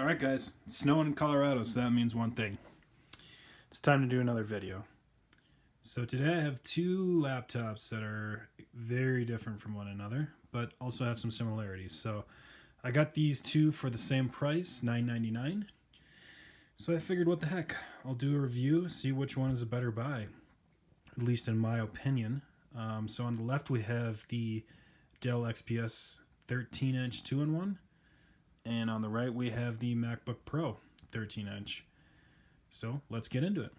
Alright guys, it's snowing in Colorado, so that means one thing. It's time to do another video. So today I have two laptops that are very different from one another, but also have some similarities. So I got these two for the same price, $9.99. So I figured, what the heck, I'll do a review, see which one is a better buy, at least in my opinion. So on the left we have the Dell XPS 13-inch 2-in-1. And on the right, we have the MacBook Pro 13-inch. So let's get into it.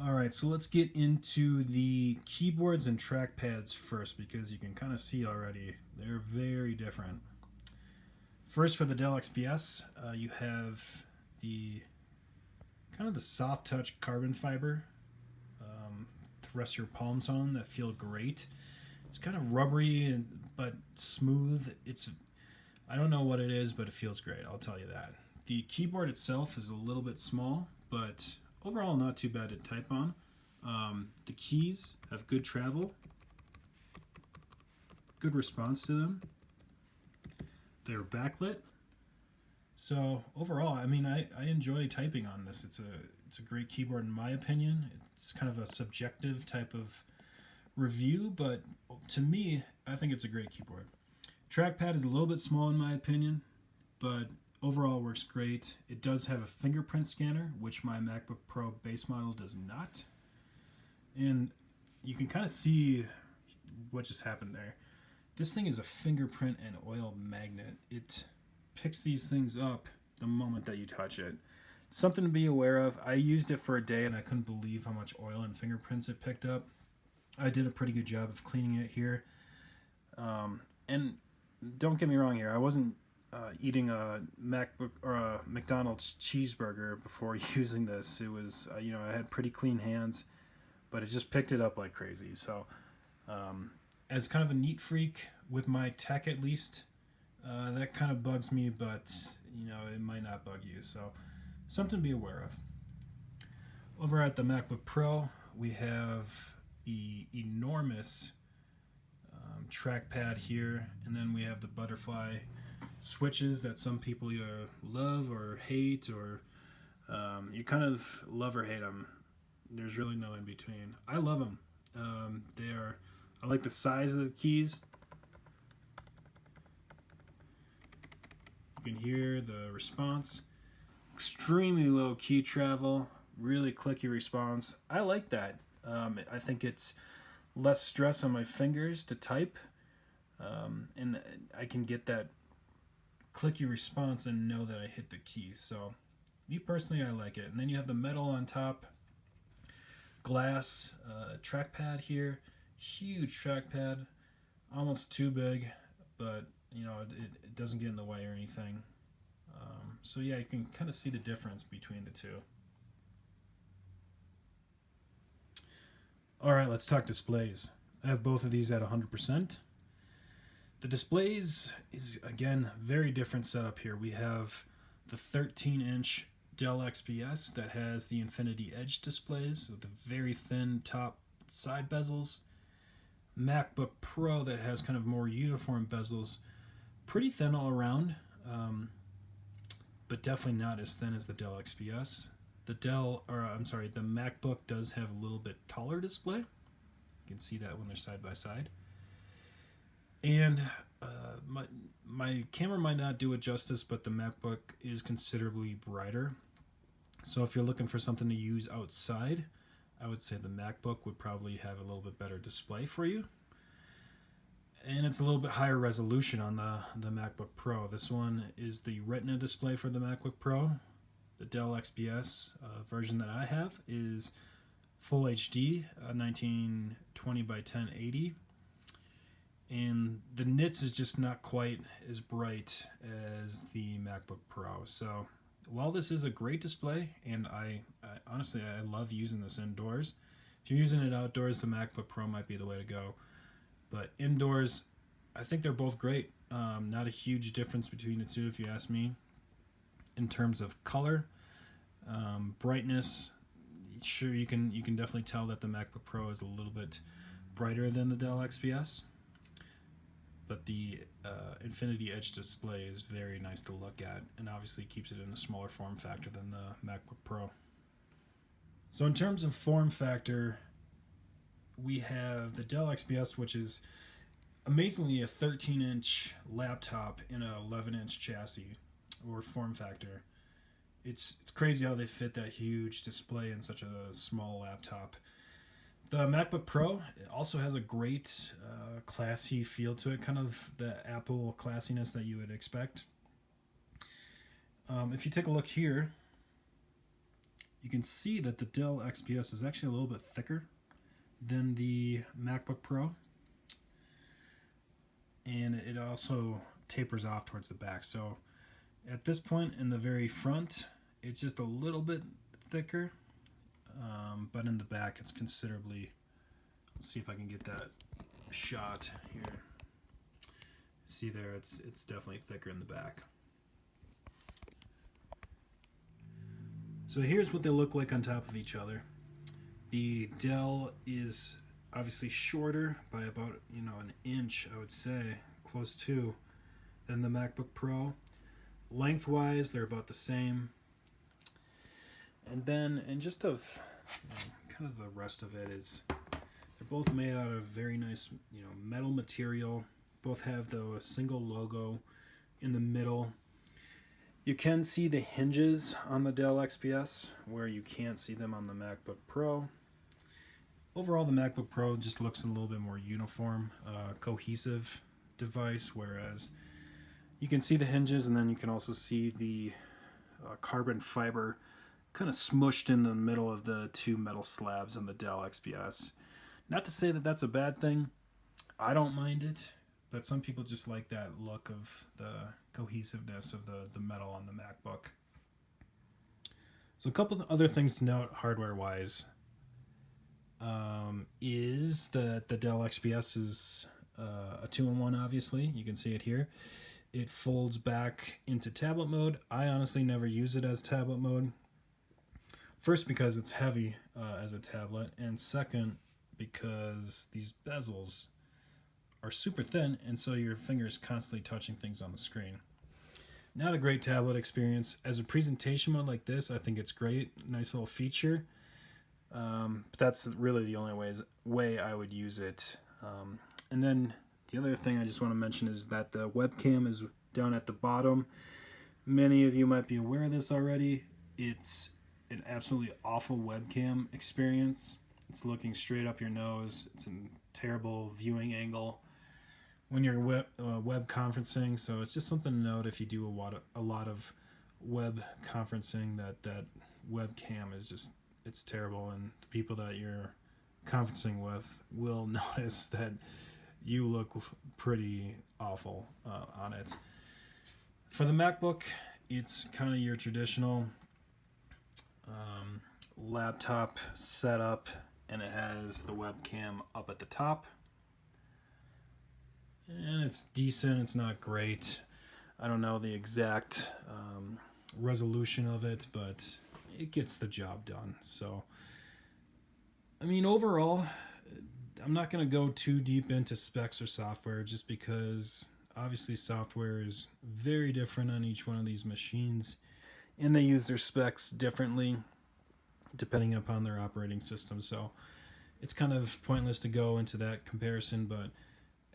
All right, so let's get into the keyboards and trackpads first, because you can kind of see already they're very different. First, for the Dell XPS, you have the kind of the soft touch carbon fiber to rest your palms on that feel great. It's kind of rubbery but smooth. I don't know what it is, but it feels great, I'll tell you that. The keyboard itself is a little bit small, but overall not too bad to type on. The keys have good travel, good response to them. They're backlit. So overall, I mean, I enjoy typing on this. It's a great keyboard in my opinion. It's kind of a subjective type of review, but to me, I think it's a great keyboard. Trackpad is a little bit small in my opinion, but overall works great. It does have a fingerprint scanner, which my MacBook Pro base model does not. And you can kind of see what just happened there. This thing is a fingerprint and oil magnet. It picks these things up the moment that you touch it. Something to be aware of. I used it for a day and I couldn't believe how much oil and fingerprints it picked up. I did a pretty good job of cleaning it here. And don't get me wrong here, I wasn't eating a MacBook or a McDonald's cheeseburger before using this. It was, I had pretty clean hands, but it just picked it up like crazy. So as kind of a neat freak with my tech at least, that kind of bugs me, but it might not bug you. So something to be aware of. Over at the MacBook Pro, we have the enormous trackpad here, and then we have the butterfly switches that some people either love or hate, or you kind of love or hate them. There's really no in between. I love them. I like the size of the keys. You can hear the response. Extremely low key travel, really clicky response. I like that. I think it's less stress on my fingers to type, and I can get that clicky response and know that I hit the keys. So me personally, I like it. And then you have the metal on top, glass trackpad here, huge trackpad, almost too big, but it doesn't get in the way or anything. So yeah, you can kind of see the difference between the two. Alright, let's talk displays. I have both of these at 100%. The displays is, again, very different setup here. We have the 13-inch Dell XPS that has the Infinity Edge displays with the very thin top side bezels. MacBook Pro that has kind of more uniform bezels, pretty thin all around, but definitely not as thin as the Dell XPS. The MacBook does have a little bit taller display. You can see that when they're side by side. And my camera might not do it justice, but the MacBook is considerably brighter. So if you're looking for something to use outside, I would say the MacBook would probably have a little bit better display for you. And it's a little bit higher resolution on the MacBook Pro. This one is the Retina display for the MacBook Pro. The Dell XPS version that I have is Full HD, 1920 by 1080. And the nits is just not quite as bright as the MacBook Pro. So while this is a great display, and I honestly love using this indoors, if you're using it outdoors, the MacBook Pro might be the way to go. But indoors, I think they're both great. Not a huge difference between the two, if you ask me. In terms of color, brightness, sure, you can definitely tell that the MacBook Pro is a little bit brighter than the Dell XPS. but the Infinity Edge display is very nice to look at, and obviously keeps it in a smaller form factor than the MacBook Pro. So in terms of form factor, we have the Dell XPS, which is amazingly a 13-inch laptop in an 11-inch chassis or form factor. It's crazy how they fit that huge display in such a small laptop. The MacBook Pro also has a great classy feel to it, kind of the Apple classiness that you would expect. If you take a look here, you can see that the Dell XPS is actually a little bit thicker than the MacBook Pro, and it also tapers off towards the back. So at this point in the very front, it's just a little bit thicker, but in the back it's considerably. Let's see if I can get that shot here. See there, it's definitely thicker in the back. So here's what they look like on top of each other. The Dell is obviously shorter by about an inch, I would say, close to, than the MacBook Pro. Lengthwise, they're about the same. And then, and just of kind of the rest of it is, they're both made out of very nice, metal material. Both have the single logo in the middle. You can see the hinges on the Dell XPS, where you can't see them on the MacBook Pro. Overall, the MacBook Pro just looks a little bit more uniform, cohesive device, whereas you can see the hinges, and then you can also see the carbon fiber kind of smushed in the middle of the two metal slabs on the Dell XPS. Not to say that that's a bad thing. I don't mind it, but some people just like that look of the cohesiveness of the metal on the MacBook. So a couple of other things to note hardware-wise is that the Dell XPS is a 2-in-1, obviously. You can see it here. It folds back into tablet mode. I honestly never use it as tablet mode. First, because it's heavy as a tablet, and second, because these bezels are super thin, and so your finger's constantly touching things on the screen. Not a great tablet experience. As a presentation mode like this, I think it's great. Nice little feature. But that's really the only way I would use it. And then the other thing I just want to mention is that the webcam is down at the bottom. Many of you might be aware of this already. It's an absolutely awful webcam experience. It's looking straight up your nose. It's a terrible viewing angle when you're web conferencing. So it's just something to note if you do a lot of web conferencing, that webcam is just, it's terrible, and the people that you're conferencing with will notice that you look pretty awful on it. For the MacBook, it's kind of your traditional laptop setup, and it has the webcam up at the top. And it's decent, it's not great. I don't know the exact resolution of it, but it gets the job done. So, I mean, overall, I'm not going to go too deep into specs or software, just because obviously software is very different on each one of these machines, and they use their specs differently depending upon their operating system. So it's kind of pointless to go into that comparison, but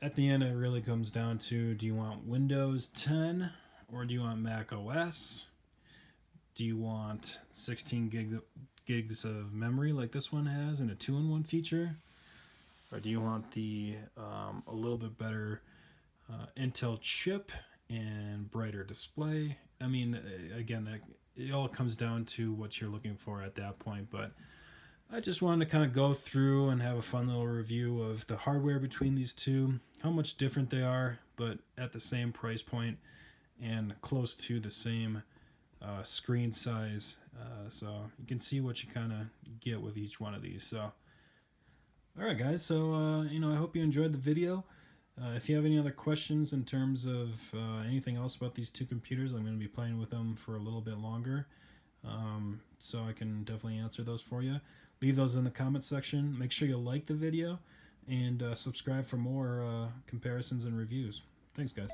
at the end it really comes down to, do you want Windows 10 or do you want Mac OS? Do you want 16 gigs of memory like this one has and a 2-in-1 feature? Or do you want the a little bit better Intel chip and brighter display? I mean, again, it all comes down to what you're looking for at that point, but I just wanted to kind of go through and have a fun little review of the hardware between these two, how much different they are, but at the same price point and close to the same screen size. So you can see what you kind of get with each one of these. So, all right, guys. So, I hope you enjoyed the video. If you have any other questions in terms of anything else about these two computers, I'm going to be playing with them for a little bit longer. So I can definitely answer those for you. Leave those in the comment section. Make sure you like the video, and subscribe for more comparisons and reviews. Thanks, guys.